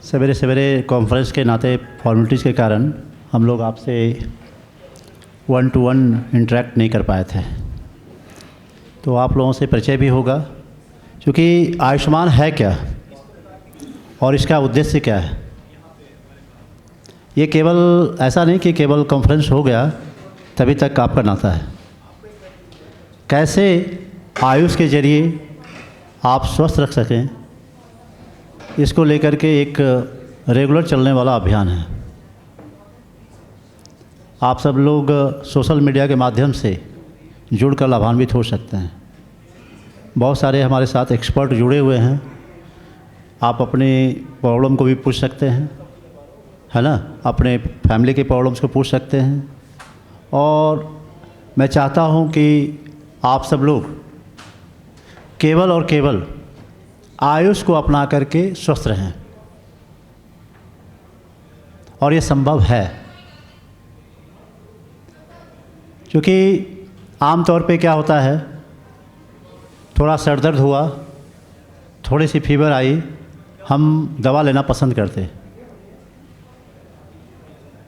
सवेरे सवेरे कॉन्फ्रेंस के नाते फॉर्मेलिटीज़ के कारण हम लोग आपसे 1 to 1 इंटरेक्ट नहीं कर पाए थे, तो आप लोगों से परिचय भी होगा। क्योंकि आयुष्मान है क्या और इसका उद्देश्य क्या है। ये केवल ऐसा नहीं कि केवल कॉन्फ्रेंस हो गया तभी तक आपका नाता है। कैसे आयुष के जरिए आप स्वस्थ रख सकें, इसको लेकर के एक रेगुलर चलने वाला अभियान है। आप सब लोग सोशल मीडिया के माध्यम से जुड़कर लाभान्वित हो सकते हैं। बहुत सारे हमारे साथ एक्सपर्ट जुड़े हुए हैं। आप अपनी प्रॉब्लम को भी पूछ सकते हैं, है ना, अपने फैमिली के प्रॉब्लम्स को पूछ सकते हैं। और मैं चाहता हूं कि आप सब लोग केवल और केवल आयुष को अपना करके स्वस्थ रहें, और ये संभव है। क्योंकि आमतौर पे क्या होता है, थोड़ा सर दर्द हुआ, थोड़ी सी फीवर आई, हम दवा लेना पसंद करते,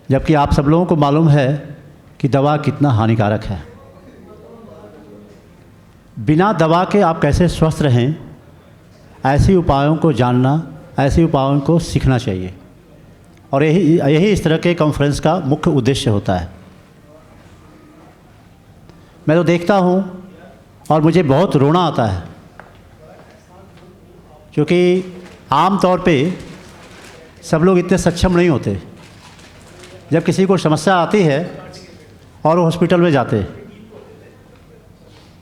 जबकि आप सब लोगों को मालूम है कि दवा कितना हानिकारक है। बिना दवा के आप कैसे स्वस्थ रहें, ऐसे उपायों को जानना, ऐसे उपायों को सीखना चाहिए। और यही इस तरह के कॉन्फ्रेंस का मुख्य उद्देश्य होता है। मैं तो देखता हूँ और मुझे बहुत रोना आता है, क्योंकि आम तौर पे सब लोग इतने सक्षम नहीं होते। जब किसी को समस्या आती है और वो हॉस्पिटल में जाते,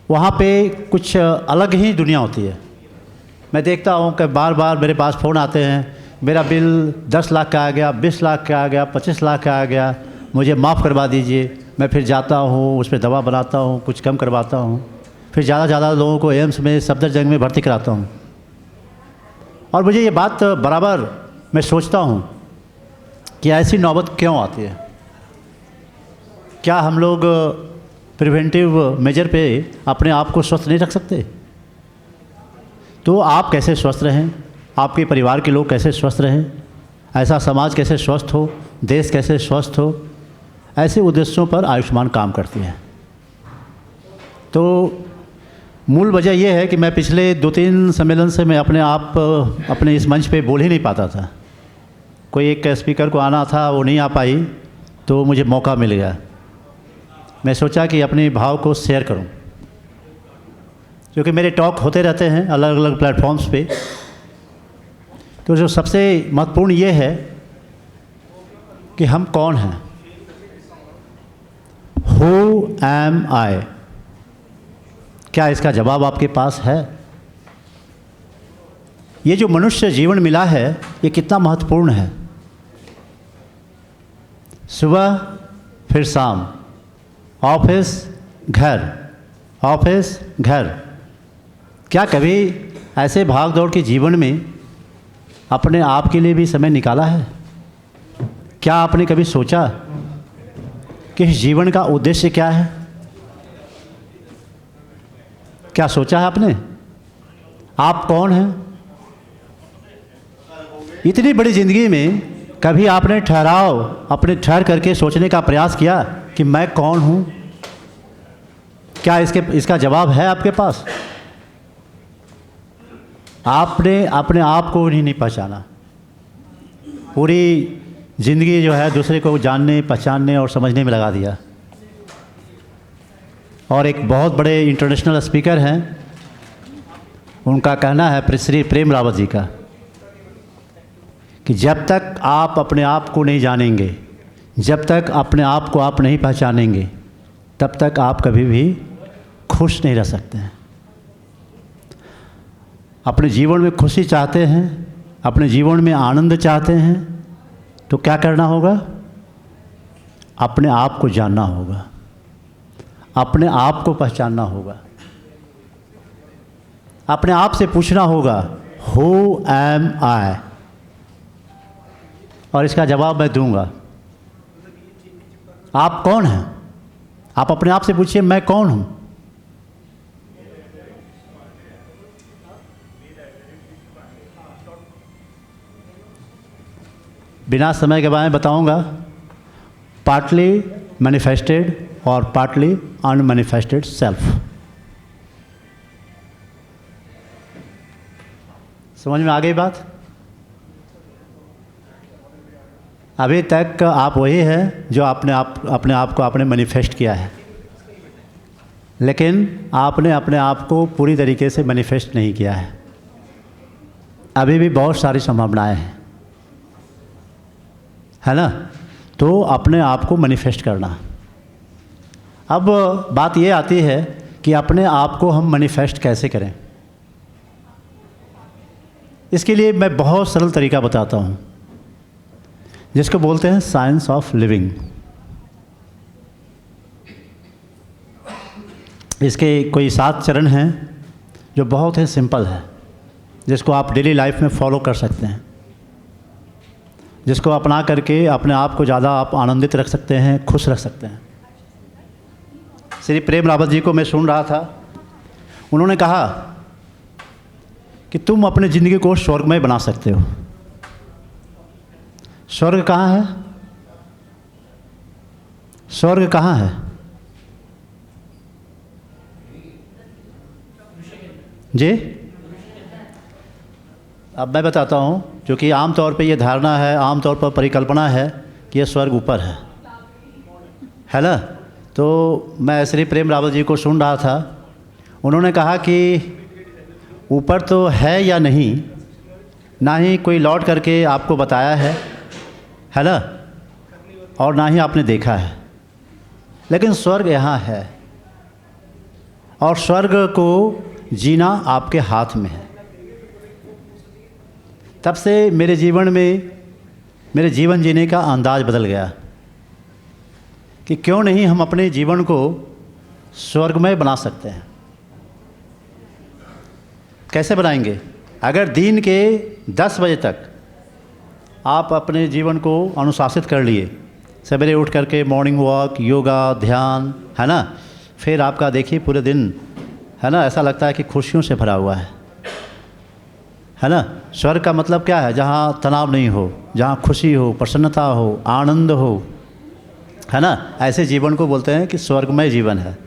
वहाँ पे कुछ अलग ही दुनिया होती है। मैं देखता हूँ कि बार बार मेरे पास फ़ोन आते हैं, मेरा बिल 10 लाख का आ गया, 20 लाख का आ गया, 25 लाख का आ गया, मुझे माफ़ करवा दीजिए। मैं फिर जाता हूँ, उस पर दवा बनाता हूँ, कुछ कम करवाता हूँ, फिर ज़्यादा लोगों को एम्स में, सफदरजंग में भर्ती कराता हूँ। और मुझे ये बात बराबर मैं सोचता हूँ कि ऐसी नौबत क्यों आती है। क्या हम लोग प्रिवेंटिव मेजर पे अपने आप को स्वस्थ नहीं रख सकते? तो आप कैसे स्वस्थ रहें, आपके परिवार के लोग कैसे स्वस्थ रहें, ऐसा समाज कैसे स्वस्थ हो, देश कैसे स्वस्थ हो, ऐसे उद्देश्यों पर आयुष्मान काम करती है। तो मूल वजह यह है कि मैं पिछले 2-3 सम्मेलन से मैं अपने इस मंच पे बोल ही नहीं पाता था। कोई एक स्पीकर को आना था, वो नहीं आ पाई, तो मुझे मौका मिल गया। मैं सोचा कि अपने भाव को शेयर करूं, क्योंकि मेरे टॉक होते रहते हैं अलग अलग प्लेटफॉर्म्स पे। तो जो सबसे महत्वपूर्ण ये है कि हम कौन हैं। Who am I? क्या इसका जवाब आपके पास है? ये जो मनुष्य जीवन मिला है, ये कितना महत्वपूर्ण है। सुबह फिर शाम, ऑफिस घर, ऑफिस घर। क्या कभी ऐसे भाग दौड़ के जीवन में अपने आप के लिए भी समय निकाला है? क्या आपने कभी सोचा कि इस जीवन का उद्देश्य क्या है? क्या सोचा है आपने? आप कौन हैं? इतनी बड़ी ज़िंदगी में कभी आपने ठहर करके सोचने का प्रयास किया कि मैं कौन हूँ? क्या इसका जवाब है आपके पास? आपने अपने आप को नहीं पहचाना। पूरी ज़िंदगी जो है दूसरे को जानने, पहचानने और समझने में लगा दिया। और एक बहुत बड़े इंटरनेशनल स्पीकर हैं, उनका कहना है, श्री प्रेम रावत जी का, कि जब तक आप अपने आप को नहीं जानेंगे, जब तक अपने आप को आप नहीं पहचानेंगे, तब तक आप कभी भी खुश नहीं रह सकते हैं। अपने जीवन में खुशी चाहते हैं, अपने जीवन में आनंद चाहते हैं, तो क्या करना होगा? अपने आप को जानना होगा, अपने आप को पहचानना होगा, अपने आप से पूछना होगा, Who am I? और इसका जवाब मैं दूंगा। आप कौन हैं? आप अपने आप से पूछिए, मैं कौन हूं? बिना समय के बारे में बताऊंगा। पार्टली मैनिफेस्टेड और पार्टली अनमैनिफेस्टेड सेल्फ। समझ में आ गई बात? अभी तक आप वही है जो अपने आप को आपने मैनिफेस्ट किया है, लेकिन आपने अपने आप को पूरी तरीके से मैनिफेस्ट नहीं किया है। अभी भी बहुत सारी संभावनाएं हैं, है ना? तो अपने आप को मैनिफेस्ट करना। अब बात ये आती है कि अपने आप को हम मैनिफेस्ट कैसे करें। इसके लिए मैं बहुत सरल तरीका बताता हूँ, जिसको बोलते हैं साइंस ऑफ लिविंग। इसके कोई 7 चरण हैं जो बहुत ही सिंपल है, जिसको आप डेली लाइफ में फॉलो कर सकते हैं, जिसको अपना करके अपने आप को ज़्यादा आप आनंदित रख सकते हैं, खुश रख सकते हैं। श्री प्रेम रावत जी को मैं सुन रहा था, उन्होंने कहा कि तुम अपनी ज़िंदगी को स्वर्गमय बना सकते हो। स्वर्ग कहाँ है? स्वर्ग कहाँ है जी? अब मैं बताता हूँ, क्योंकि आमतौर पे ये धारणा है, आमतौर पर परिकल्पना है कि ये स्वर्ग ऊपर है ना? तो मैं श्री प्रेम रावत जी को सुन रहा था, उन्होंने कहा कि ऊपर तो है या नहीं, ना ही कोई लौट करके आपको बताया है ना? और ना ही आपने देखा है, लेकिन स्वर्ग यहाँ है, और स्वर्ग को जीना आपके हाथ में है। तब से मेरे जीवन में, मेरे जीवन जीने का अंदाज बदल गया कि क्यों नहीं हम अपने जीवन को स्वर्गमय बना सकते हैं। कैसे बनाएंगे? अगर दिन के 10 बजे तक आप अपने जीवन को अनुशासित कर लिए, सवेरे उठ करके मॉर्निंग वॉक, योगा, ध्यान, है ना, फिर आपका देखिए पूरे दिन, है ना, ऐसा लगता है कि खुशियों से भरा हुआ है ना? स्वर्ग का मतलब क्या है? जहाँ तनाव नहीं हो, जहाँ खुशी हो, प्रसन्नता हो, आनंद हो, है ना? ऐसे जीवन को बोलते हैं कि स्वर्गमय जीवन है,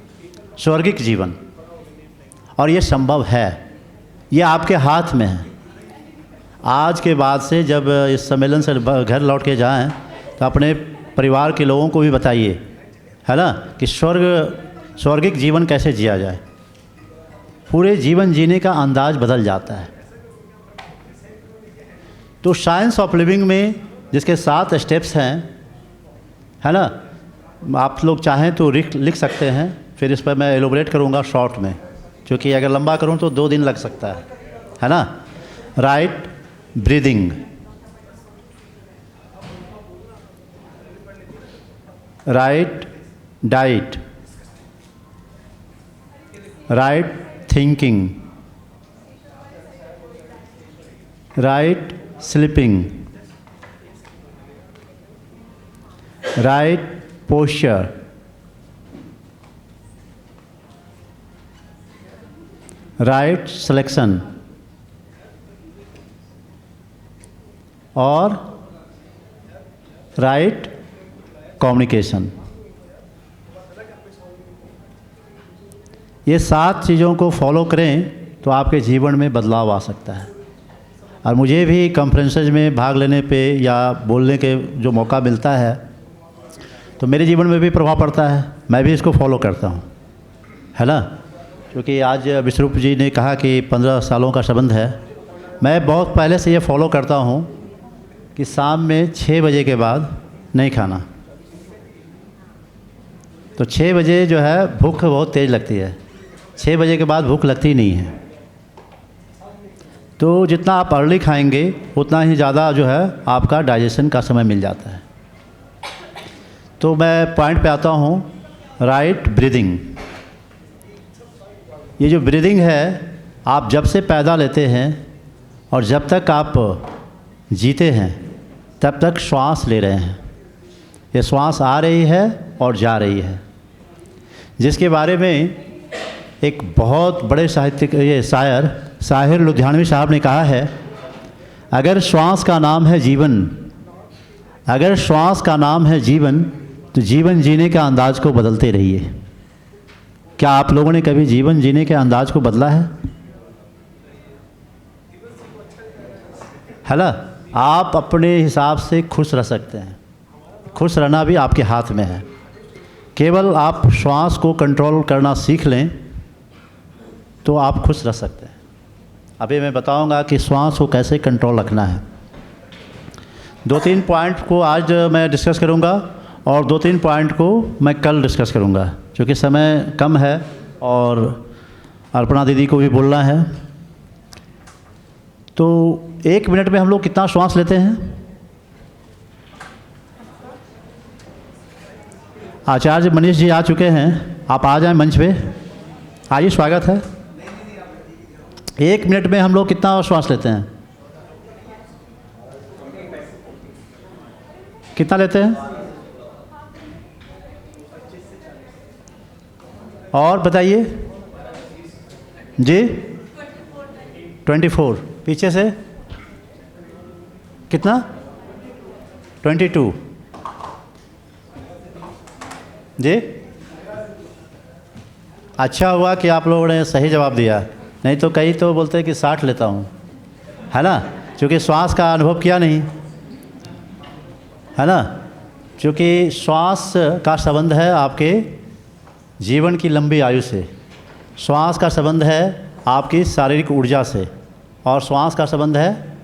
स्वर्गिक जीवन। और ये संभव है, ये आपके हाथ में है। आज के बाद से जब इस सम्मेलन से घर लौट के जाएं, तो अपने परिवार के लोगों को भी बताइए, है ना, कि स्वर्गिक जीवन कैसे जिया जाए। पूरे जीवन जीने का अंदाज बदल जाता है। तो साइंस ऑफ लिविंग में जिसके 7 स्टेप्स हैं, है ना, आप लोग चाहें तो लिख सकते हैं, फिर इस पर मैं एलोबरेट करूँगा शॉर्ट में, क्योंकि अगर लंबा करूँ तो 2 दिन लग सकता है ना? Right breathing, right diet, right thinking, right sleeping, right posture, right selection और राइट कम्युनिकेशन। ये 7 चीज़ों को फॉलो करें तो आपके जीवन में बदलाव आ सकता है। और मुझे भी कॉन्फ्रेंसेज में भाग लेने पे या बोलने के जो मौका मिलता है, तो मेरे जीवन में भी प्रभाव पड़ता है। मैं भी इसको फॉलो करता हूँ, है ना? क्योंकि आज विश्वरूप जी ने कहा कि 15 सालों का संबंध है। मैं बहुत पहले से ये फॉलो करता हूँ कि शाम में 6 बजे के बाद नहीं खाना। तो 6 बजे जो है भूख बहुत तेज़ लगती है, 6 बजे के बाद भूख लगती नहीं है। तो जितना आप अर्ली खाएंगे उतना ही ज़्यादा जो है आपका डाइजेशन का समय मिल जाता है। तो मैं पॉइंट पे आता हूँ, राइट ब्रीदिंग। ये जो ब्रीदिंग है, आप जब से पैदा लेते हैं और जब तक आप जीते हैं तब तक श्वास ले रहे हैं। ये श्वास आ रही है और जा रही है, जिसके बारे में एक बहुत बड़े साहित्यिक ये शाहिर लुधियानवी साहब ने कहा है, अगर श्वास का नाम है जीवन अगर श्वास का नाम है जीवन, तो जीवन जीने के अंदाज को बदलते रहिए। क्या आप लोगों ने कभी जीवन जीने के अंदाज को बदला है ना? आप अपने हिसाब से खुश रह सकते हैं। खुश रहना भी आपके हाथ में है। केवल आप श्वास को कंट्रोल करना सीख लें तो आप खुश रह सकते हैं। अभी मैं बताऊंगा कि श्वास को कैसे कंट्रोल रखना है। 2-3 पॉइंट को आज मैं डिस्कस करूंगा और 2-3 पॉइंट को मैं कल डिस्कस करूंगा, क्योंकि समय कम है और अर्पणा दीदी को भी बोलना है। तो 1 मिनट में हम लोग कितना श्वास लेते हैं? आचार्य मनीष जी आ चुके हैं, आप आ जाएं मंच पे। आइए, स्वागत है। 1 मिनट में हम लोग कितना श्वास लेते हैं? कितना लेते हैं? और बताइए जी। 24। पीछे से कितना? 22 जी। अच्छा हुआ कि आप लोगों ने सही जवाब दिया, नहीं तो कई तो बोलते हैं कि 60 लेता हूँ, है ना, क्योंकि श्वास का अनुभव किया नहीं, है ना। क्योंकि श्वास का संबंध है आपके जीवन की लंबी आयु से, श्वास का संबंध है आपकी शारीरिक ऊर्जा से, और श्वास का संबंध है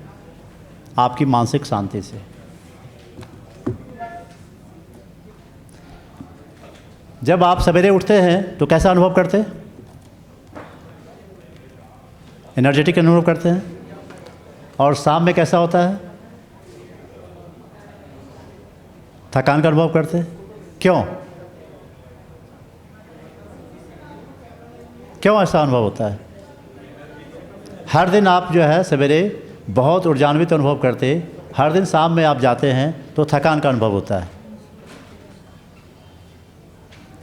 आपकी मानसिक शांति से। जब आप सवेरे उठते हैं तो कैसा अनुभव करते हैं? एनर्जेटिक अनुभव करते हैं। और शाम में कैसा होता है? थकान का अनुभव करते हैं। क्यों क्यों ऐसा अनुभव होता है? हर दिन आप जो है सवेरे बहुत ऊर्जान्वित अनुभव करते, हर दिन शाम में आप जाते हैं तो थकान का अनुभव होता है,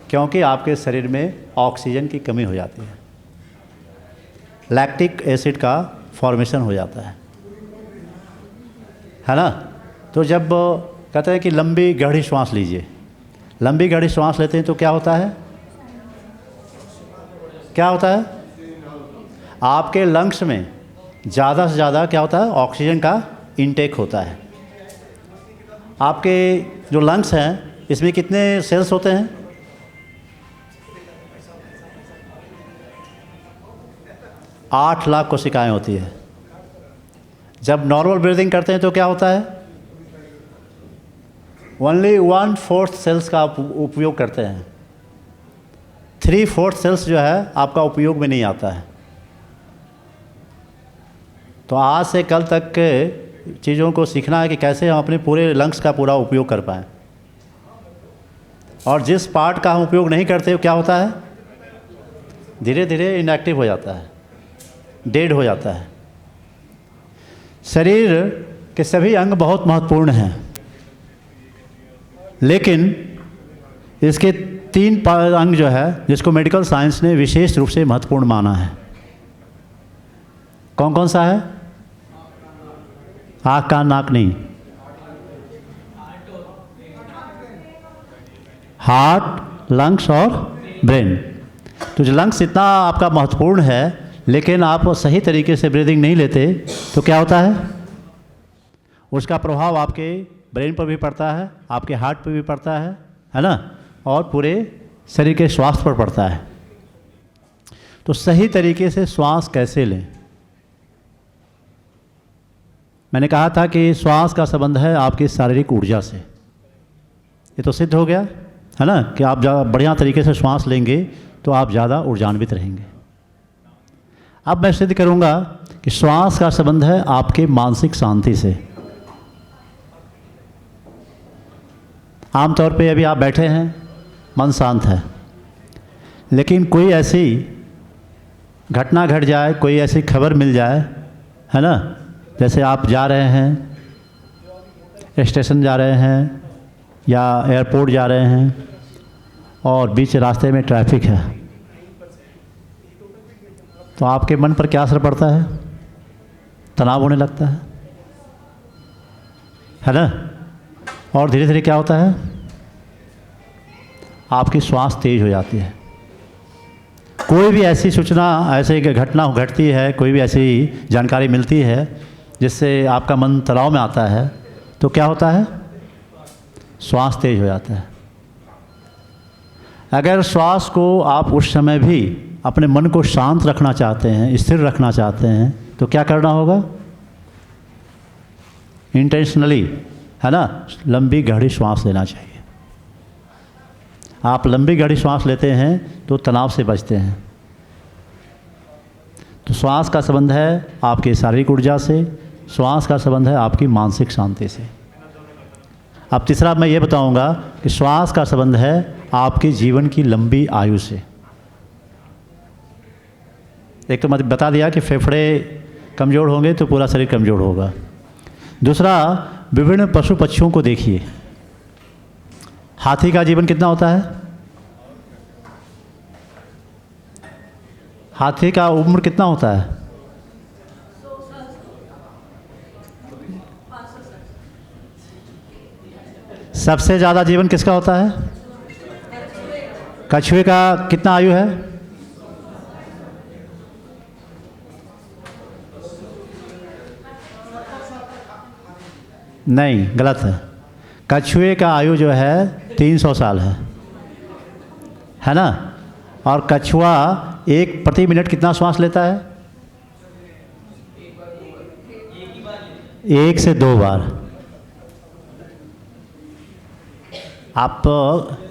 क्योंकि आपके शरीर में ऑक्सीजन की कमी हो जाती है, लैक्टिक एसिड का फॉर्मेशन हो जाता है ना। तो जब कहते हैं कि लंबी गहरी श्वास लीजिए, लंबी गहरी श्वास लेते हैं तो क्या होता है? क्या होता है? आपके लंग्स में ज़्यादा से ज़्यादा क्या होता है? ऑक्सीजन का इनटेक होता है। आपके जो लंग्स हैं इसमें कितने सेल्स होते हैं? 8 लाख कोशिकाएं होती है। जब नॉर्मल ब्रीदिंग करते हैं तो क्या होता है? ओनली 1/4 सेल्स का उपयोग करते हैं। 3/4 सेल्स जो है आपका उपयोग में नहीं आता है। तो आज से कल तक के चीज़ों को सीखना है कि कैसे हम अपने पूरे लंग्स का पूरा उपयोग कर पाएँ। और जिस पार्ट का हम उपयोग नहीं करते क्या होता है? धीरे धीरे इनएक्टिव हो जाता है, डेड हो जाता है। शरीर के सभी अंग बहुत महत्वपूर्ण हैं, लेकिन इसके 3 अंग जो है जिसको मेडिकल साइंस ने विशेष रूप से महत्वपूर्ण माना है। कौन कौन सा है? आँख कान नाक नहीं, हार्ट, लंग्स और ब्रेन। तो जो लंग्स इतना आपका महत्वपूर्ण है, लेकिन आप सही तरीके से ब्रीदिंग नहीं लेते तो क्या होता है? उसका प्रभाव आपके ब्रेन पर भी पड़ता है, आपके हार्ट पर भी पड़ता है ना, और पूरे शरीर के स्वास्थ्य पर पड़ता है। तो सही तरीके से श्वास कैसे लें? मैंने कहा था कि श्वास का संबंध है आपकी शारीरिक ऊर्जा से। ये तो सिद्ध हो गया है ना कि आप बढ़िया तरीके से श्वास लेंगे तो आप ज़्यादा ऊर्जान्वित रहेंगे। अब मैं सिद्ध करूंगा कि श्वास का संबंध है आपके मानसिक शांति से। आमतौर पे अभी आप बैठे हैं, मन शांत है, लेकिन कोई ऐसी घटना घट जाए, कोई ऐसी खबर मिल जाए, है ना, जैसे आप जा रहे हैं, स्टेशन जा रहे हैं या एयरपोर्ट जा रहे हैं और बीच रास्ते में ट्रैफिक है, तो आपके मन पर क्या असर पड़ता है? तनाव होने लगता है ना। और धीरे धीरे क्या होता है, आपकी श्वास तेज हो जाती है। कोई भी ऐसी सूचना, ऐसी घटना घटती है, कोई भी ऐसी जानकारी मिलती है जिससे आपका मन तनाव में आता है, तो क्या होता है, श्वास तेज हो जाता है। अगर श्वास को आप उस समय भी अपने मन को शांत रखना चाहते हैं, स्थिर रखना चाहते हैं, तो क्या करना होगा, इंटेंशनली, है ना, लंबी गहरी श्वास लेना चाहिए। आप लंबी गहरी श्वास लेते हैं तो तनाव से बचते हैं। तो श्वास का संबंध है आपकी शारीरिक ऊर्जा से, श्वास का संबंध है आपकी मानसिक शांति से। अब तीसरा मैं ये बताऊंगा कि श्वास का संबंध है आपके जीवन की लंबी आयु से। एक तो मैं बता दिया कि फेफड़े कमज़ोर होंगे तो पूरा शरीर कमज़ोर होगा। दूसरा, विभिन्न पशु पक्षियों को देखिए। हाथी का जीवन कितना होता है, हाथी का उम्र कितना होता है, सबसे ज़्यादा जीवन किसका होता है, कछुए का कितना आयु है, नहीं, गलत है। कछुए का आयु जो है 300 साल है ना। और कछुआ प्रति मिनट कितना श्वास लेता है, 1 से 2 बार। आप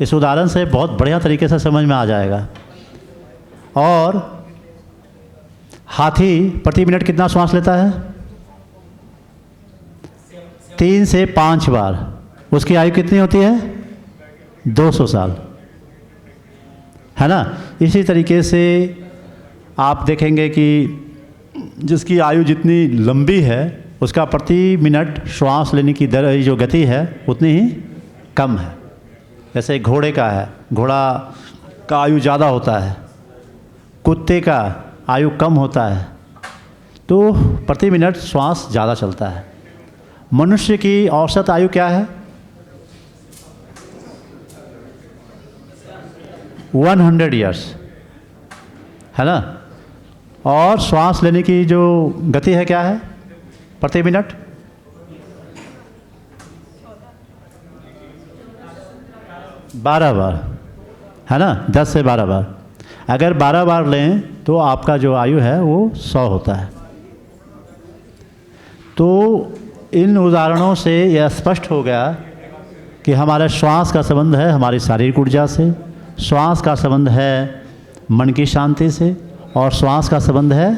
इस उदाहरण से बहुत बढ़िया तरीके से समझ में आ जाएगा। और हाथी प्रति मिनट कितना श्वास लेता है, 3 से 5 बार। उसकी आयु कितनी होती है, 200 साल, है ना। इसी तरीके से आप देखेंगे कि जिसकी आयु जितनी लंबी है उसका प्रति मिनट श्वास लेने की दर, जो गति है, उतनी ही कम है। जैसे घोड़े का है, घोड़ा का आयु ज़्यादा होता है, कुत्ते का आयु कम होता है, तो प्रति मिनट श्वास ज़्यादा चलता है। मनुष्य की औसत आयु क्या है, 100 ईयर्स, है ना। और श्वास लेने की जो गति है क्या है, प्रति मिनट 12 बार, है ना, 10 से 12 बार। अगर 12 बार लें तो आपका जो आयु है वो 100 होता है। तो इन उदाहरणों से यह स्पष्ट हो गया कि हमारा श्वास का संबंध है हमारी शारीरिक ऊर्जा से, श्वास का संबंध है मन की शांति से, और श्वास का संबंध है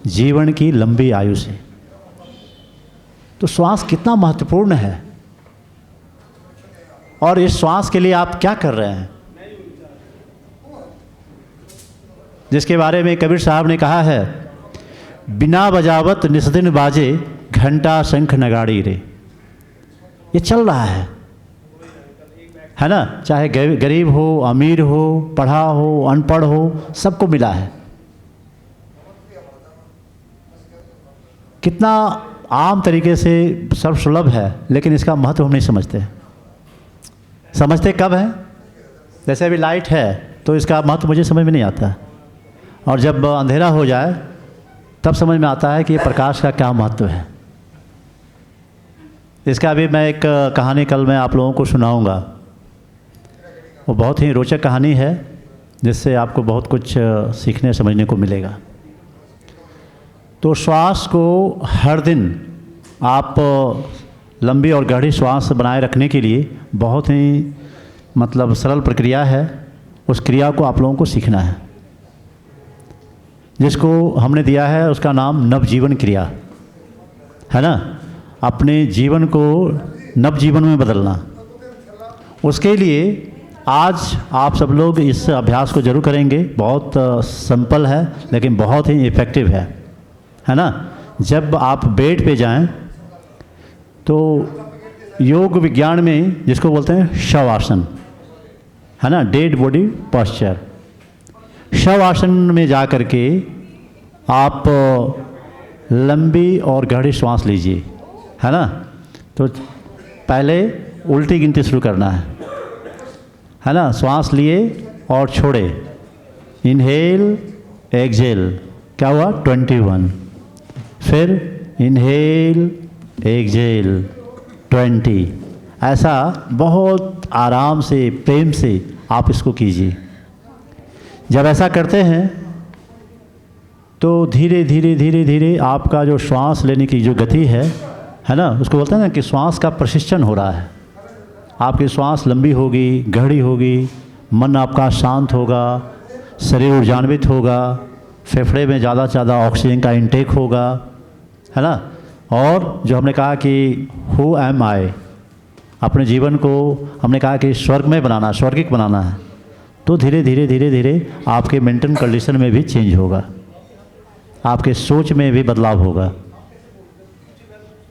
जीवन की लंबी आयु से। तो श्वास कितना महत्वपूर्ण है, और इस श्वास के लिए आप क्या कर रहे हैं, जिसके बारे में कबीर साहब ने कहा है, बिना बजावत निस्दिन बाजे घंटा शंख नगाड़ी रे। ये चल रहा है ना। चाहे गरीब हो, अमीर हो, पढ़ा हो, अनपढ़ हो, सबको मिला है। कितना आम तरीके से सर्वसुलभ है, लेकिन इसका महत्व हम नहीं समझते। समझते कब है, जैसे अभी लाइट है तो इसका महत्व मुझे समझ में नहीं आता, और जब अंधेरा हो जाए तब समझ में आता है कि ये प्रकाश का क्या महत्व है। इसका भी मैं एक कहानी कल मैं आप लोगों को सुनाऊंगा। वो बहुत ही रोचक कहानी है, जिससे आपको बहुत कुछ सीखने समझने को मिलेगा। तो श्वास को हर दिन आप लंबी और गहरी श्वास बनाए रखने के लिए बहुत ही सरल प्रक्रिया है। उस क्रिया को आप लोगों को सीखना है, जिसको हमने दिया है उसका नाम नवजीवन क्रिया, है ना। अपने जीवन को नवजीवन में बदलना, उसके लिए आज आप सब लोग इस अभ्यास को जरूर करेंगे। बहुत सिंपल है लेकिन बहुत ही इफ़ेक्टिव है ना। जब आप बेड पे जाएं तो योग विज्ञान में जिसको बोलते हैं शव आसन, है ना, डेड बॉडी पोस्चर। शव आसन में जा कर के आप लंबी और गहरी श्वास लीजिए, है ना। तो पहले उल्टी गिनती शुरू करना है ना। श्वास लिए और छोड़े, इनहेल एक्सहेल, क्या हुआ 21, फिर इनहेल एक्सहेल 20। ऐसा बहुत आराम से, प्रेम से आप इसको कीजिए। जब ऐसा करते हैं तो धीरे धीरे धीरे धीरे आपका जो श्वास लेने की जो गति है ना, उसको बोलते हैं ना कि श्वास का प्रशिक्षण हो रहा है। आपकी श्वास लंबी होगी, गहरी होगी, मन आपका शांत होगा, शरीर ऊर्जान्वित होगा, फेफड़े में ज़्यादा से ज़्यादा ऑक्सीजन का इंटेक होगा, है ना। और जो हमने कहा कि हु एम आई, अपने जीवन को हमने कहा कि स्वर्गमय बनाना, स्वर्गिक बनाना है, तो धीरे धीरे धीरे धीरे आपके मेंटल कंडीशन में भी चेंज होगा, आपके सोच में भी बदलाव होगा।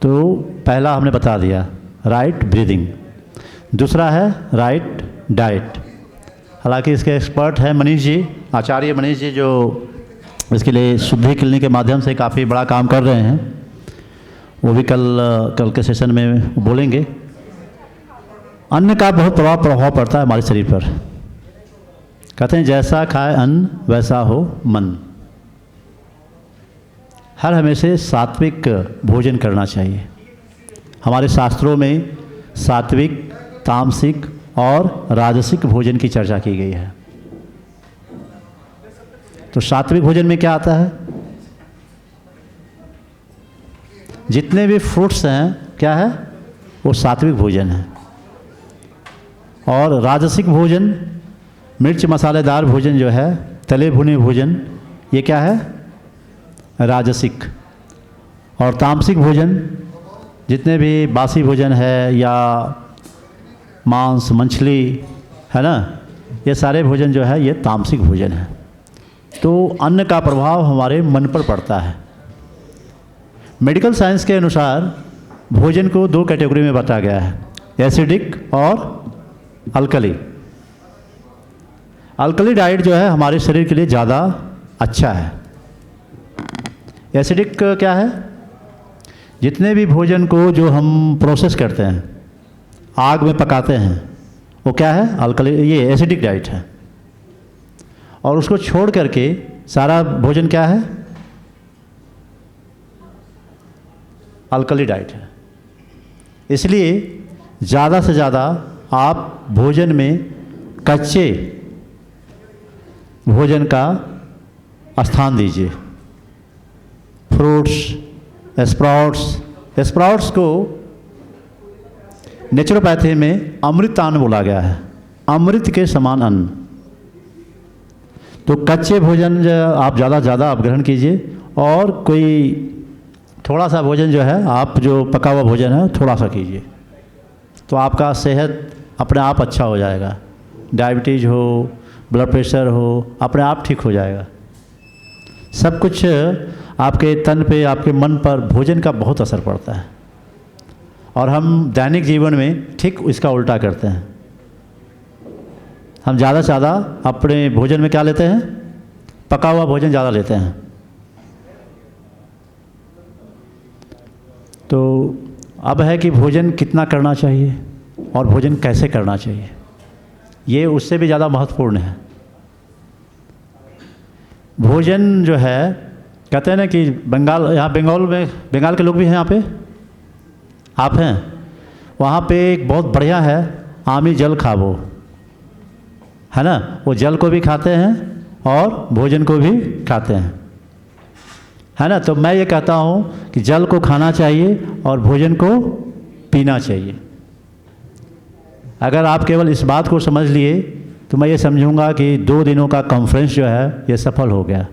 तो पहला हमने बता दिया राइट ब्रीदिंग, दूसरा है राइट डाइट। हालांकि इसके एक्सपर्ट हैं मनीष जी, आचार्य मनीष जी, जो इसके लिए शुद्धि क्लिनिक के माध्यम से काफ़ी बड़ा काम कर रहे हैं। वो भी कल के सेशन में बोलेंगे। अन्न का बहुत प्रभाव पड़ता है हमारे शरीर पर। कहते हैं जैसा खाए अन्न वैसा हो मन। हर हमेशा सात्विक भोजन करना चाहिए। हमारे शास्त्रों में सात्विक, तामसिक और राजसिक भोजन की चर्चा की गई है। तो सात्विक भोजन में क्या आता है? जितने भी फ्रूट्स हैं क्या है, वो सात्विक भोजन है। और राजसिक भोजन, मिर्च मसालेदार भोजन जो है, तले भुने भोजन, ये क्या है? राजसिक। और तामसिक भोजन, जितने भी बासी भोजन है या मांस मछली है ना, ये सारे भोजन जो है ये तामसिक भोजन है। तो अन्न का प्रभाव हमारे मन पर पड़ता है। मेडिकल साइंस के अनुसार भोजन को दो कैटेगरी में बांटा गया है, एसिडिक और अल्कली। अल्कली डाइट जो है हमारे शरीर के लिए ज़्यादा अच्छा है। एसिडिक क्या है? जितने भी भोजन को जो हम प्रोसेस करते हैं, आग में पकाते हैं, वो क्या है? अल्कली, ये एसिडिक डाइट है। और उसको छोड़ करके सारा भोजन क्या है? अल्कली डाइट है। इसलिए ज़्यादा से ज़्यादा आप भोजन में कच्चे भोजन का स्थान दीजिए। फ्रूट्स, स्प्राउट्स को नेचुरोपैथी में अमृत अन्न बोला गया है, अमृत के समान अन्न। तो कच्चे भोजन आप ज़्यादा आप ग्रहण कीजिए, और कोई थोड़ा सा भोजन जो है, आप जो पका हुआ भोजन है थोड़ा सा कीजिए, तो आपका सेहत अपने आप अच्छा हो जाएगा। डायबिटीज़ हो, ब्लड प्रेशर हो, अपने आप ठीक हो जाएगा। सब कुछ आपके तन पे, आपके मन पर भोजन का बहुत असर पड़ता है। और हम दैनिक जीवन में ठीक इसका उल्टा करते हैं। हम ज़्यादा से ज़्यादा अपने भोजन में क्या लेते हैं? पका हुआ भोजन ज़्यादा लेते हैं। तो अब है कि भोजन कितना करना चाहिए और भोजन कैसे करना चाहिए, ये उससे भी ज़्यादा महत्वपूर्ण है। भोजन जो है, कहते हैं ना कि बंगाल के लोग भी हैं यहाँ पे, आप हैं वहाँ पे, एक बहुत बढ़िया है आमी जल खाबो, है ना। वो जल को भी खाते हैं और भोजन को भी खाते हैं, है ना। तो मैं ये कहता हूँ कि जल को खाना चाहिए और भोजन को पीना चाहिए। अगर आप केवल इस बात को समझ लिए तो मैं ये समझूंगा कि 2 दिनों का कॉन्फ्रेंस जो है ये सफल हो गया,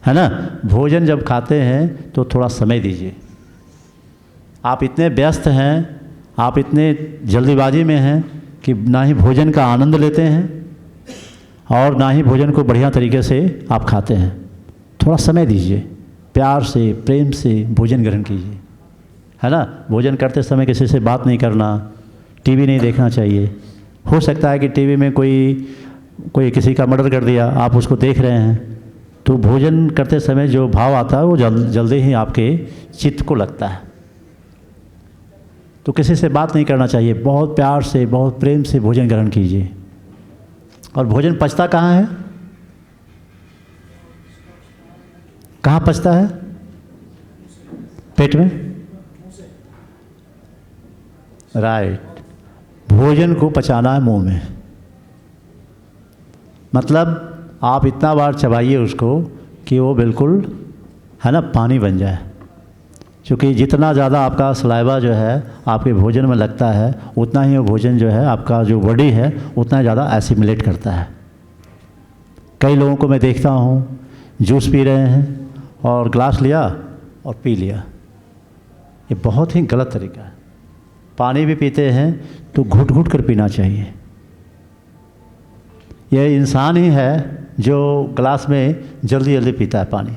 है ना। भोजन जब खाते हैं तो थोड़ा समय दीजिए। आप इतने व्यस्त हैं, आप इतने जल्दीबाजी में हैं कि ना ही भोजन का आनंद लेते हैं और ना ही भोजन को बढ़िया तरीके से आप खाते हैं। थोड़ा समय दीजिए, प्यार से, प्रेम से भोजन ग्रहण कीजिए, है ना। भोजन करते समय किसी से बात नहीं करना, टीवी नहीं देखना चाहिए। हो सकता है कि टीवी में कोई किसी का मर्डर कर दिया, आप उसको देख रहे हैं, तो भोजन करते समय जो भाव आता है वो जल्दी ही आपके चित्त को लगता है। तो किसी से बात नहीं करना चाहिए, बहुत प्यार से, बहुत प्रेम से भोजन ग्रहण कीजिए। और भोजन पचता कहाँ है? कहाँ पचता है? पेट में। राइट, भोजन को पचाना है मुंह में। मतलब आप इतना बार चबाइए उसको कि वो बिल्कुल, है ना, पानी बन जाए। क्योंकि जितना ज़्यादा आपका सलाइवा जो है आपके भोजन में लगता है, उतना ही वो भोजन जो है आपका जो बॉडी है उतना ज़्यादा एसिमिलेट करता है। कई लोगों को मैं देखता हूँ जूस पी रहे हैं और ग्लास लिया और पी लिया, ये बहुत ही गलत तरीका है। पानी भी पीते हैं तो घुट घुट कर पीना चाहिए। यह इंसान ही है जो ग्लास में जल्दी जल्दी पीता है पानी।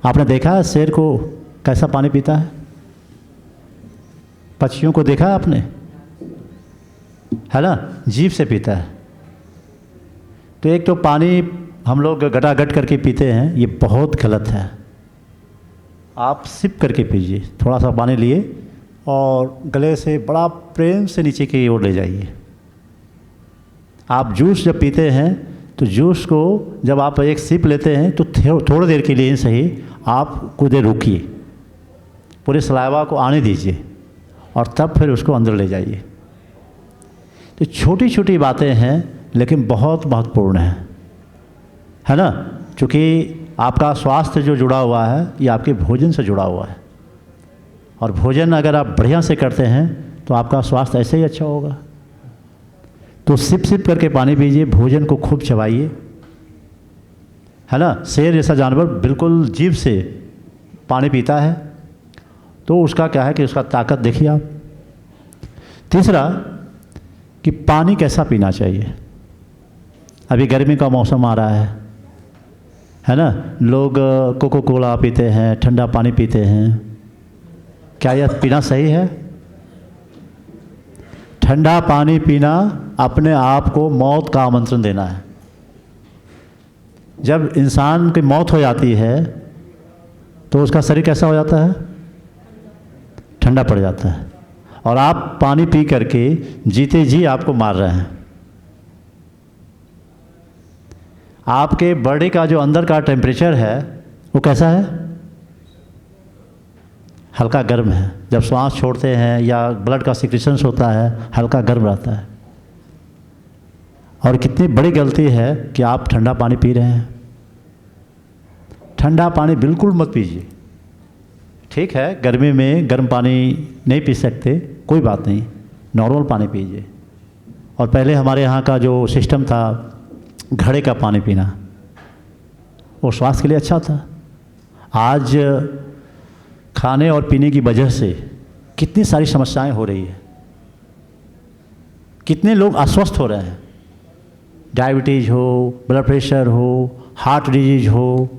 आपने देखा है शेर को कैसा पानी पीता है? पक्षियों को देखा है आपने, है ना, जीभ से पीता है। तो एक तो पानी हम लोग गटागट करके पीते हैं, ये बहुत गलत है। आप सिप करके पीजिए, थोड़ा सा पानी लिए और गले से बड़ा प्रेम से नीचे की ओर ले जाइए। आप जूस जब पीते हैं तो जूस को जब आप एक सिप लेते हैं तो थोड़ी देर के लिए ही सही आप कुछ देर रुकिए, पूरे सलाइवा को आने दीजिए और तब फिर उसको अंदर ले जाइए। तो छोटी छोटी बातें हैं लेकिन बहुत महत्वपूर्ण है ना। क्योंकि आपका स्वास्थ्य जो जुड़ा हुआ है ये आपके भोजन से जुड़ा हुआ है, और भोजन अगर आप बढ़िया से करते हैं तो आपका स्वास्थ्य ऐसे ही अच्छा होगा। तो सिप सिप करके पानी पीजिए, भोजन को खूब चबाइए, है ना। शेर जैसा जानवर बिल्कुल जीभ से पानी पीता है, तो उसका क्या है कि उसका ताकत देखिए आप। तीसरा कि पानी कैसा पीना चाहिए। अभी गर्मी का मौसम आ रहा है ना, लोग कोको कोला पीते हैं, ठंडा पानी पीते हैं। क्या यह पीना सही है? ठंडा पानी पीना अपने आप को मौत का आमंत्रण देना है। जब इंसान की मौत हो जाती है तो उसका शरीर कैसा हो जाता है? ठंडा पड़ जाता है। और आप पानी पी करके जीते जी आपको मार रहे हैं। आपके बॉडी का जो अंदर का टेम्परेचर है वो कैसा है? हल्का गर्म है। जब श्वास छोड़ते हैं या ब्लड का सिक्रेशंस होता है, हल्का गर्म रहता है। और कितनी बड़ी गलती है कि आप ठंडा पानी पी रहे हैं। ठंडा पानी बिल्कुल मत पीजिए। ठीक है, गर्मी में गर्म पानी नहीं पी सकते, कोई बात नहीं, नॉर्मल पानी पीजिए। और पहले हमारे यहाँ का जो सिस्टम था घड़े का पानी पीना, वो स्वास्थ्य के लिए अच्छा था। आज खाने और पीने की वजह से कितनी सारी समस्याएं हो रही है, कितने लोग अस्वस्थ हो रहे हैं। डायबिटीज़ हो, ब्लड प्रेशर हो, हार्ट डिजीज हो।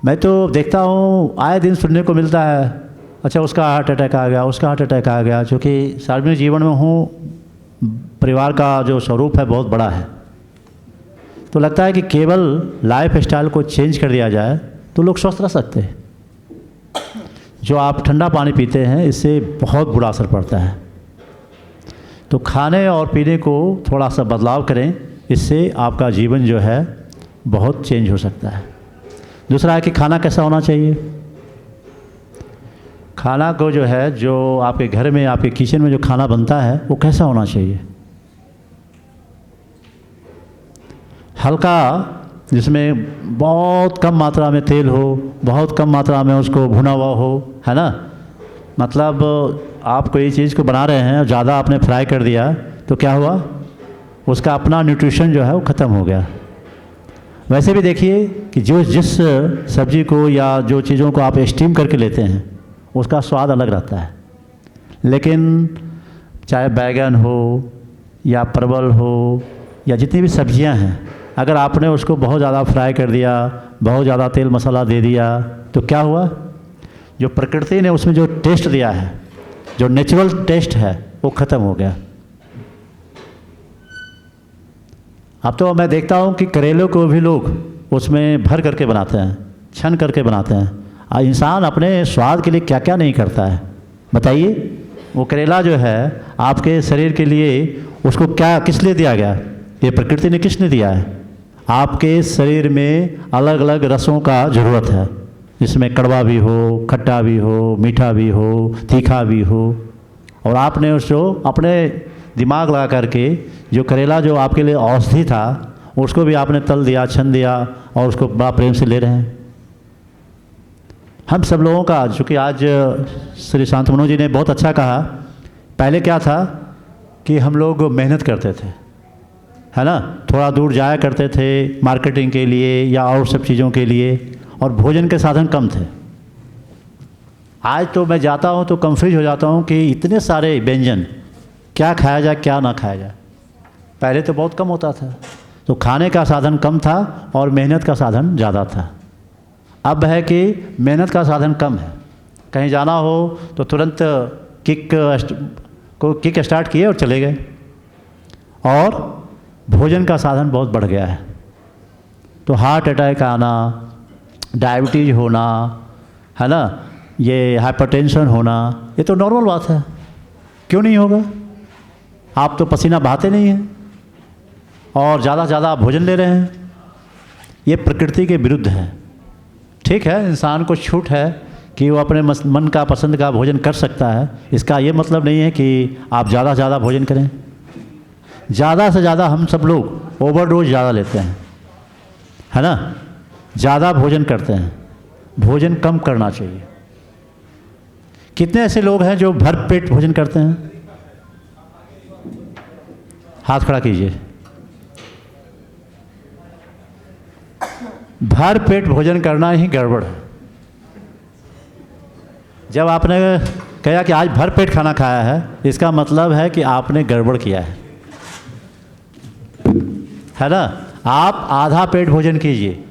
मैं तो देखता हूँ आए दिन सुनने को मिलता है, अच्छा उसका हार्ट अटैक आ गया, उसका हार्ट अटैक आ गया। क्योंकि सार्वजनिक जीवन में हूँ, परिवार का जो स्वरूप है बहुत बड़ा है, तो लगता है कि केवल लाइफ स्टाइल को चेंज कर दिया जाए तो लोग स्वस्थ रह सकते हैं। जो आप ठंडा पानी पीते हैं इससे बहुत बुरा असर पड़ता है। तो खाने और पीने को थोड़ा सा बदलाव करें, इससे आपका जीवन जो है बहुत चेंज हो सकता है। दूसरा है कि खाना कैसा होना चाहिए। खाना को जो है, जो आपके घर में, आपके किचन में जो खाना बनता है वो कैसा होना चाहिए? हल्का, जिसमें बहुत कम मात्रा में तेल हो, बहुत कम मात्रा में उसको भुना हुआ हो, है ना। मतलब आप कोई चीज़ को बना रहे हैं और ज़्यादा आपने फ्राई कर दिया तो क्या हुआ? उसका अपना न्यूट्रिशन जो है वो ख़त्म हो गया। वैसे भी देखिए कि जिस सब्जी को या जो चीज़ों को आप स्टीम करके लेते हैं उसका स्वाद अलग रहता है। लेकिन चाहे बैगन हो या परवल हो या जितनी भी सब्जियां हैं, अगर आपने उसको बहुत ज़्यादा फ्राई कर दिया, बहुत ज़्यादा तेल मसाला दे दिया तो क्या हुआ? जो प्रकृति ने उसमें जो टेस्ट दिया है, जो नेचुरल टेस्ट है, वो ख़त्म हो गया। अब तो मैं देखता हूँ कि करेलों को भी लोग उसमें भर करके बनाते हैं, छन करके बनाते हैं। इंसान अपने स्वाद के लिए क्या क्या नहीं करता है, बताइए। वो करेला जो है आपके शरीर के लिए, उसको क्या किस लिए दिया गया? ये प्रकृति ने किसने दिया है? आपके शरीर में अलग अलग रसों का ज़रूरत है, जिसमें कड़वा भी हो, खट्टा भी हो, मीठा भी हो, तीखा भी हो। और आपने उसको अपने दिमाग लगा करके जो करेला जो आपके लिए औषधि था, उसको भी आपने तल दिया, छन दिया और उसको बड़ा प्रेम से ले रहे हैं। हम सब लोगों का, चूँकि आज श्री शांतमनु जी ने बहुत अच्छा कहा, पहले क्या था कि हम लोग मेहनत करते थे, है ना, थोड़ा दूर जाया करते थे मार्केटिंग के लिए या और सब चीज़ों के लिए, और भोजन के साधन कम थे। आज तो मैं जाता हूँ तो कंफ्यूज हो जाता हूँ कि इतने सारे व्यंजन, क्या खाया जाए क्या ना खाया जाए। पहले तो बहुत कम होता था, तो खाने का साधन कम था और मेहनत का साधन ज़्यादा था। अब है कि मेहनत का साधन कम है, कहीं जाना हो तो तुरंत किक स्टार्ट किए और चले गए, और भोजन का साधन बहुत बढ़ गया है। तो हार्ट अटैक आना, डायबिटीज़ होना, है ना, ये हाइपरटेंशन होना, ये तो नॉर्मल बात है। क्यों नहीं होगा? आप तो पसीना बहाते नहीं हैं और ज़्यादा से ज़्यादा भोजन ले रहे हैं। ये प्रकृति के विरुद्ध है। ठीक है, इंसान को छूट है कि वो अपने मन का पसंद का भोजन कर सकता है, इसका ये मतलब नहीं है कि आप ज़्यादा से ज़्यादा भोजन करें। ज़्यादा से ज़्यादा हम सब लोग ओवरडोज ज़्यादा लेते हैं, है ना, ज़्यादा भोजन करते हैं। भोजन कम करना चाहिए। कितने ऐसे लोग हैं जो भर पेट भोजन करते हैं? हाथ खड़ा कीजिए। भर पेट भोजन करना ही गड़बड़ है। जब आपने कहा कि आज भर पेट खाना खाया है, इसका मतलब है कि आपने गड़बड़ किया है ना। आप आधा पेट भोजन कीजिए,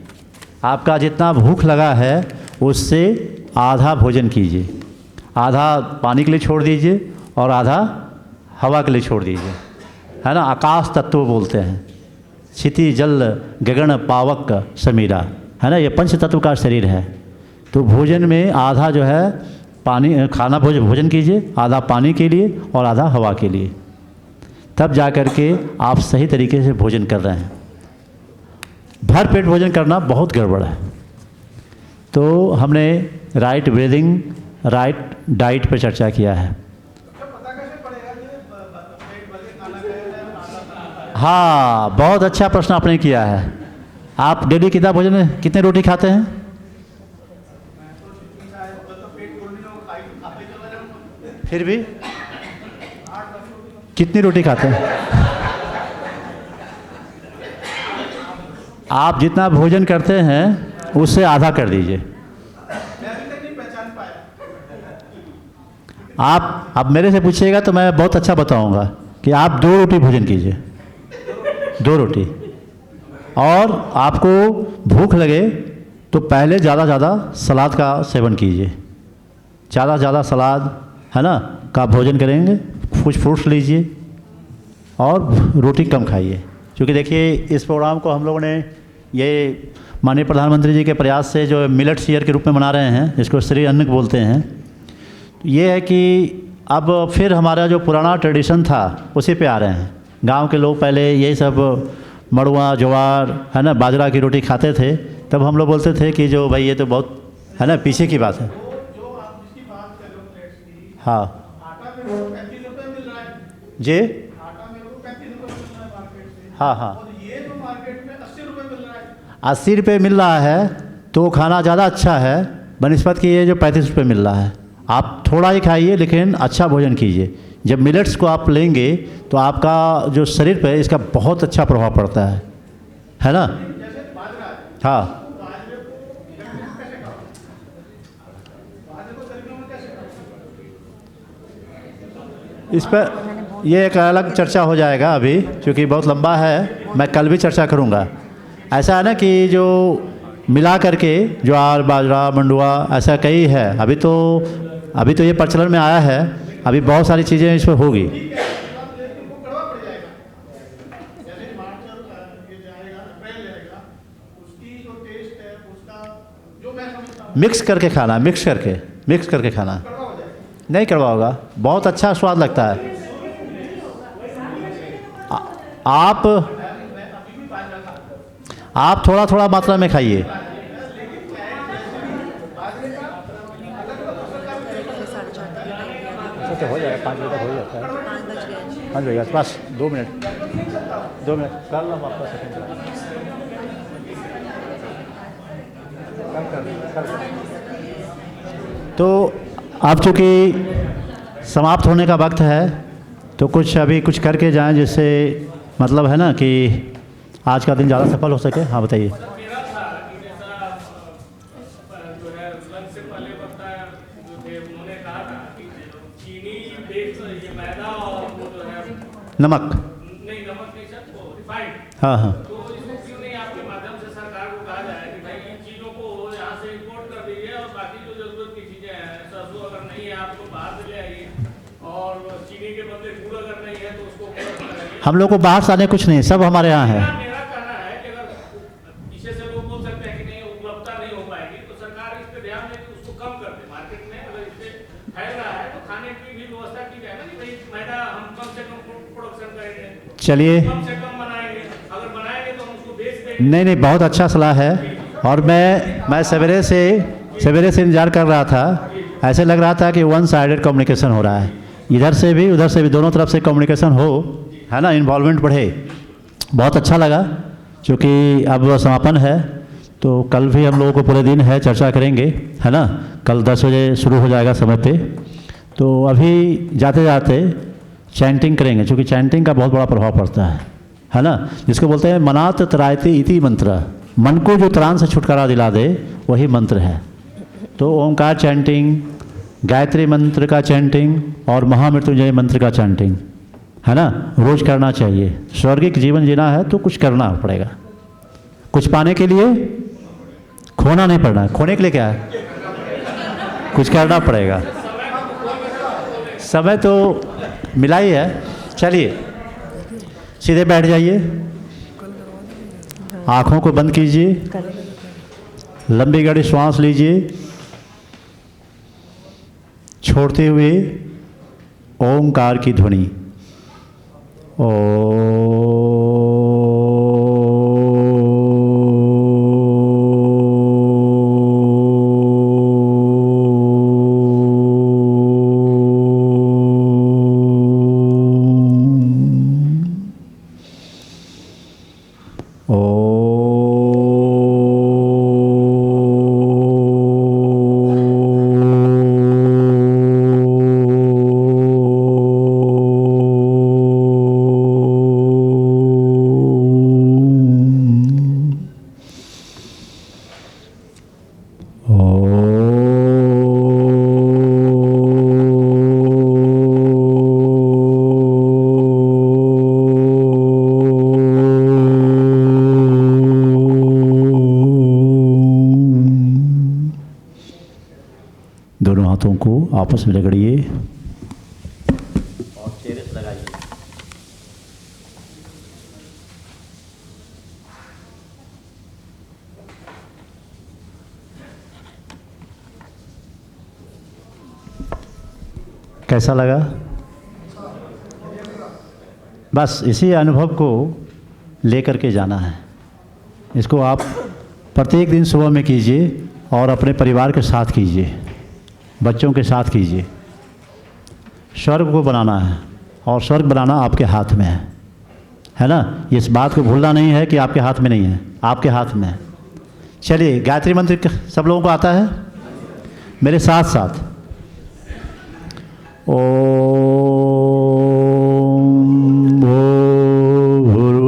आपका जितना भूख लगा है उससे आधा भोजन कीजिए। आधा पानी के लिए छोड़ दीजिए और आधा हवा के लिए छोड़ दीजिए, है ना। आकाश तत्व बोलते हैं, क्षिति जल गगन पावक समीरा, है ना, ये पंच तत्व का शरीर है। तो भोजन में आधा जो है पानी खाना भोजन कीजिए, आधा पानी के लिए और आधा हवा के लिए, तब जा कर के आप सही तरीके से भोजन कर रहे हैं। भर पेट भोजन करना बहुत गड़बड़ है। तो हमने राइट ब्रीदिंग, राइट डाइट पर चर्चा किया है। हाँ, बहुत अच्छा प्रश्न आपने किया है। आप डेली कितना भोजन, कितने रोटी खाते हैं? फिर भी कितनी रोटी खाते हैं? आप जितना भोजन करते हैं उससे आधा कर दीजिए। आप अब मेरे से पूछिएगा तो मैं बहुत अच्छा बताऊंगा कि आप 2 रोटी भोजन कीजिए, 2 रोटी। और आपको भूख लगे तो पहले ज़्यादा से ज़्यादा सलाद का सेवन कीजिए। ज़्यादा से ज़्यादा सलाद, है ना, का भोजन करेंगे। कुछ फ्रूट्स लीजिए और रोटी कम खाइए। क्योंकि देखिए, इस प्रोग्राम को हम लोगों ने ये माननीय प्रधानमंत्री जी के प्रयास से जो मिलेट्स ईयर के रूप में मना रहे हैं, इसको श्री अन्न बोलते हैं। ये है कि अब फिर हमारा जो पुराना ट्रेडिशन था उसी पे आ रहे हैं। गांव के लोग पहले यही सब मड़ुआ, ज्वार, है ना, बाजरा की रोटी खाते थे। तब हम लोग बोलते थे कि जो भाई ये तो बहुत, है ना, पीछे की बात है। हाँ जी, हाँ हाँ, 80 रुपये मिल रहा है तो खाना ज़्यादा अच्छा है बनिस्पत की ये जो 35 रुपये मिल रहा है। आप थोड़ा ही खाइए लेकिन अच्छा भोजन कीजिए। जब मिलेट्स को आप लेंगे तो आपका जो शरीर पे इसका बहुत अच्छा प्रभाव पड़ता है ना। हाँ, इस पर ये एक अलग चर्चा हो जाएगा अभी, क्योंकि बहुत लंबा है। मैं कल भी चर्चा करूँगा। ऐसा है ना कि जो मिला करके ज्वार, बाजरा, मंडुआ, ऐसा कई है। अभी तो ये प्रचलन में आया है। अभी बहुत सारी चीज़ें इस पर होगी। मिक्स करके खाना, मिक्स करके खाना। नहीं कड़वा होगा, बहुत अच्छा स्वाद लगता है। आप थोड़ा थोड़ा मात्रा में खाइए। तो हो जाएगा, 5 बजे तक हो जाता है। 5 बजे बस 2 मिनट कर लो आपका सेकंड। तो अब चूँकि समाप्त होने का वक्त है, तो कुछ करके जाएं, जिससे मतलब है ना कि आज का दिन ज़्यादा सफल हो सके। हाँ बताइए। नमक नहीं, नमक नहीं सर, वो रिफाइंड। हाँ हाँ। तो इसको क्यों नहीं आपके माध्यम से सरकार को कहा जाए कि भाई इन चीज़ों को यहाँ से इंपोर्ट कर दीजिए, और बाकी जो जरूरत की चीज़ें हैं, सरसों अगर नहीं है आपको बाहर से ले आइए, और चीनी के बदले गुड़ अगर नहीं है तो उसको कराइए। हम लोग को बाहर से आने कुछ नहीं, सब हमारे यहाँ है। मेरा कहना है कि अगर इसे से लोग बोल सकते हैं कि नहीं उपलब्धता नहीं हो पाएगी, तो सरकार इस पर ध्यान दे कि उसको कम कर दे। मार्केट में अगर इससे फैल रहा है तो खाने की भी व्यवस्था की जाए ना, कि भाई मैदा हम कम से कम प्रोडक्शन करेंगे, चलिए कम से कम बनाएंगे, अगर बनाएंगे तो हम उसको बेच देंगे। नहीं, बहुत अच्छा सलाह है। और मैं सवेरे से इंतजार कर रहा था। ऐसे लग रहा था कि वन साइडेड कम्युनिकेशन हो रहा है, इधर से भी उधर से भी, दोनों तरफ से कम्युनिकेशन हो, है ना, इन्वॉल्वमेंट बढ़े। बहुत अच्छा लगा। क्योंकि अब समापन है, तो कल भी हम लोगों को पूरे दिन है, चर्चा करेंगे, है ना। कल 10 बजे शुरू हो जाएगा समय पे। तो अभी जाते जाते चैंटिंग करेंगे, क्योंकि चैंटिंग का बहुत बड़ा प्रभाव पड़ता है ना। जिसको बोलते हैं मनात त्रायते इति मंत्र, मन को जो त्राण से छुटकारा दिला दे वही मंत्र है। तो ओंकार चैंटिंग, गायत्री मंत्र का चैंटिंग और महामृत्युंजय मंत्र का चैंटिंग, है ना, रोज करना चाहिए। स्वर्गिक जीवन जीना है तो कुछ करना पड़ेगा। कुछ पाने के लिए खोना नहीं पड़ना है, खोने के लिए क्या है, कुछ करना पड़ेगा। समय तो मिला ही है। चलिए सीधे बैठ जाइए, आँखों को बंद कीजिए, लंबी गहरी श्वास लीजिए, छोड़ते हुए ओंकार की ध्वनि। दोनों हाथों को आपस में रगड़िए और चेहरे से लगाइए। कैसा लगा? बस इसी अनुभव को लेकर के जाना है। इसको आप प्रत्येक दिन सुबह में कीजिए और अपने परिवार के साथ कीजिए, बच्चों के साथ कीजिए। स्वर्ग को बनाना है और स्वर्ग बनाना आपके हाथ में है ना। इस बात को भूलना नहीं है कि आपके हाथ में नहीं है, आपके हाथ में है। चलिए गायत्री मंत्र सब लोगों को आता है? मेरे साथ साथ ओम भूर्भुवस्सुः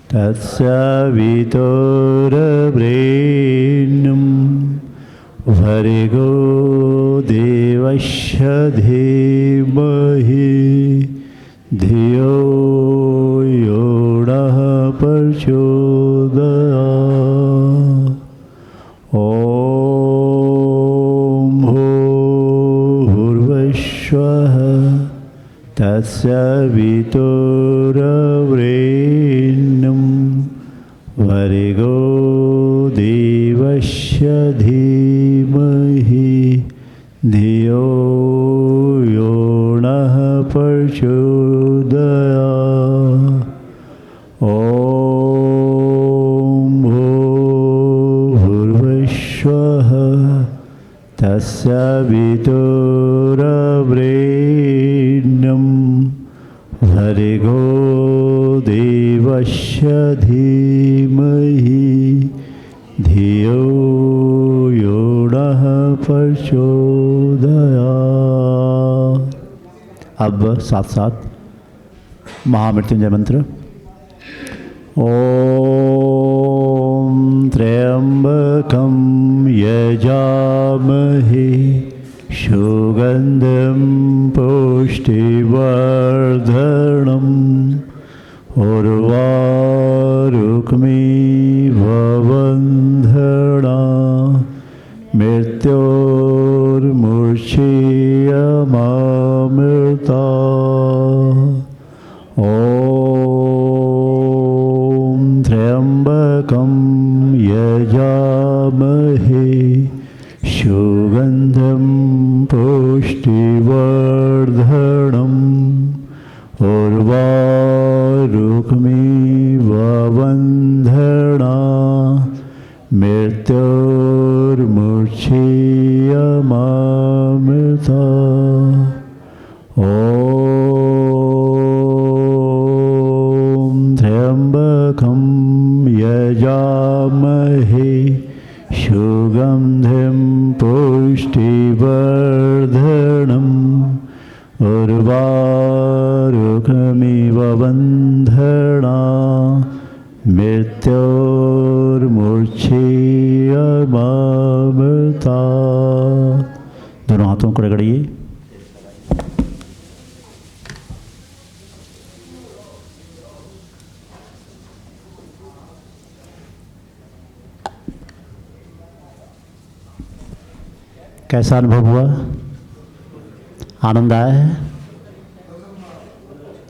तत्सवितुर्वरेण्यं भर्गो देवस्य धीमहि धियो यो नः प्रचोदयात्। ओम भूर्भुवस्सुः तत्सवितुर्वरेण्यं भर्गो देवस्य धीमहि धियो यो नः प्रचोदयात्। ॐ भूर्भुवस्सुवः तस्य वितुर्वरेण्यं भर्गो देवस्य धीमहि धियो यो नः प्रचोदयात्। अब साथ साथ महामृत्युंजय मंत्र। ॐ त्र्यंबकं यजामहे सुगन्धं पुष्टिवर्धनम् उर्वारुकमिव बन्धना मृत्योर्मुक्षीयमामृता। ॐ त्र्यंबकं यजामहे सुगन्धं पुष्टिवर्धनम् उर्वारुकमिव बन्धना मृत्योर्मुक्षीयमामृता। ॐ त्र्यंबकं यजामहे सुगन्धं पुष्टिवर्धनम् उर्वारुकमिव बन्धना मृत्योर्मुक्षीयमामृता। दोनों हाथों को रगड़िए। कैसा अनुभव हुआ? आनंद आया है?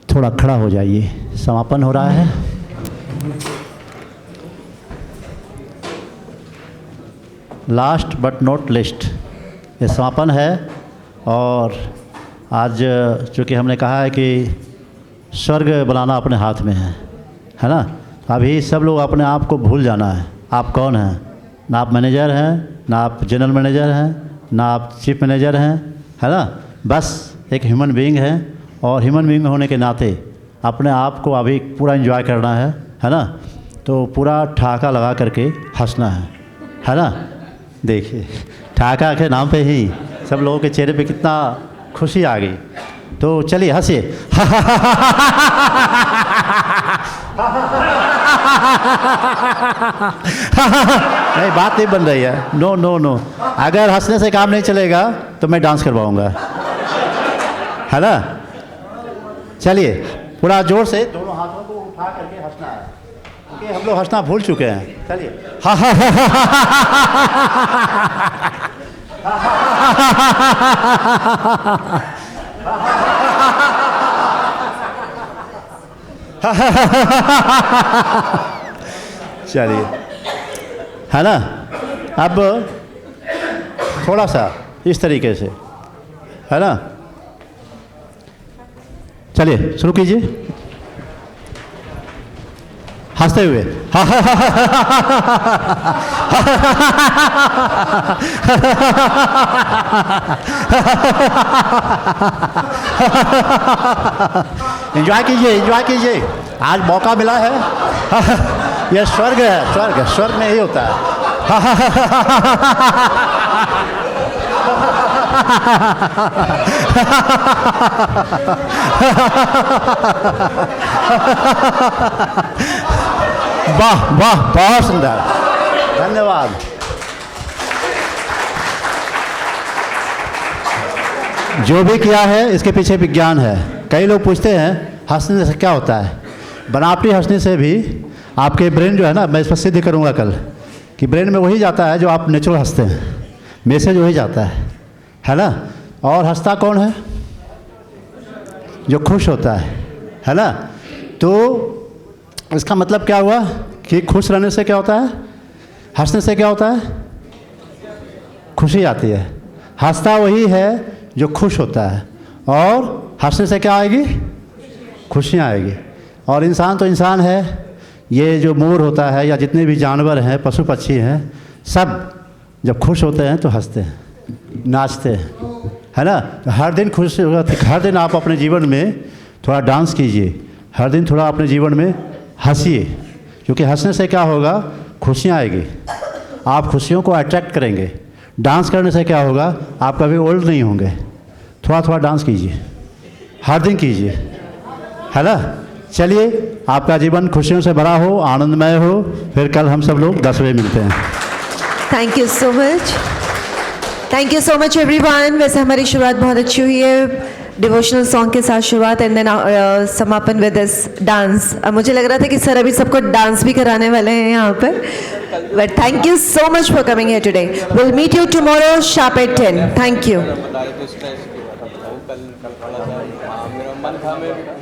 थोड़ा खड़ा हो जाइए, समापन हो रहा है। लास्ट बट नॉट लिस्ट, ये समापन है। और आज चूँकि हमने कहा है कि स्वर्ग बनाना अपने हाथ में है ना? अभी सब लोग अपने आप को भूल जाना है। आप कौन हैं? ना आप मैनेजर हैं, ना आप जनरल मैनेजर हैं, ना आप चीफ मैनेजर हैं, है ना? बस एक ह्यूमन बीइंग है। और ह्यूमन बीइंग होने के नाते अपने आप को अभी पूरा एंजॉय करना है ना? तो पूरा ठहाका लगा करके हंसना है ना? देखिए, ठहाका के नाम पे ही सब लोगों के चेहरे पे कितना खुशी आ गई। तो चलिए हंसिए। नहीं, बात नहीं बन रही है। नो नो नो, अगर हंसने से काम नहीं चलेगा तो मैं डांस करवाऊंगा, है ना? चलिए पूरा जोर से दोनों हाथों को उठा करके हंसना है, क्योंकि हम लोग हंसना भूल चुके हैं। चलिए। चलिए, है ना? अब थोड़ा सा इस तरीके से, है ना? चलिए शुरू कीजिए हंसते हुए। एंजॉय कीजिए, एंजॉय कीजिए, आज मौका मिला है। यह स्वर्ग है, स्वर्ग, स्वर्ग में ही होता है। वाह वाह, बहुत सुंदर, धन्यवाद। जो भी किया है इसके पीछे विज्ञान है। कई लोग पूछते हैं हंसने से क्या होता है। बनावटी हंसने से भी आपके ब्रेन जो है ना, मैं इस पर सिद्ध करूँगा कल, कि ब्रेन में वही जाता है जो आप नेचुरल हंसते हैं, मैसेज वही जाता है ना? और हंसता कौन है? जो खुश होता है ना? तो इसका मतलब क्या हुआ कि खुश रहने से क्या होता है, हंसने से क्या होता है? खुशी आती है। हंसता वही है जो खुश होता है, और हंसने से क्या आएगी? खुशियाँ आएगी। और इंसान तो इंसान है, ये जो मोर होता है या जितने भी जानवर हैं, पशु पक्षी हैं, सब जब खुश होते हैं तो हंसते हैं, नाचते हैं, है ना। तो हर दिन खुश, हर दिन आप अपने जीवन में थोड़ा डांस कीजिए, हर दिन थोड़ा अपने जीवन में हंसिए, क्योंकि हंसने से क्या होगा? खुशियाँ आएगी, आप खुशियों को अट्रैक्ट करेंगे। डांस करने से क्या होगा? आप कभी ओल्ड नहीं होंगे। थोड़ा थोड़ा डांस कीजिए, हर दिन कीजिए, है ना। चलिए, आपका जीवन खुशियों से भरा हो, आनंदमय हो। फिर कल हम सब लोग 10 बजे मिलते हैं। Thank you so much, thank you so much everyone. वैसे हमारी शुरुआत बहुत अच्छी हुई है, डिवोशनल सॉन्ग के साथ शुरुआत, एंड देन समापन विद दिस डांस। मुझे लग रहा था कि सर अभी सबको डांस भी कराने वाले हैं यहाँ पर, but thank you so much for coming here today. Will meet you tomorrow sharp at 10। Thank you. बताए तो स्ट्रेस की बात बताऊँ, कल थोड़ा सा मेरा मन था, मैं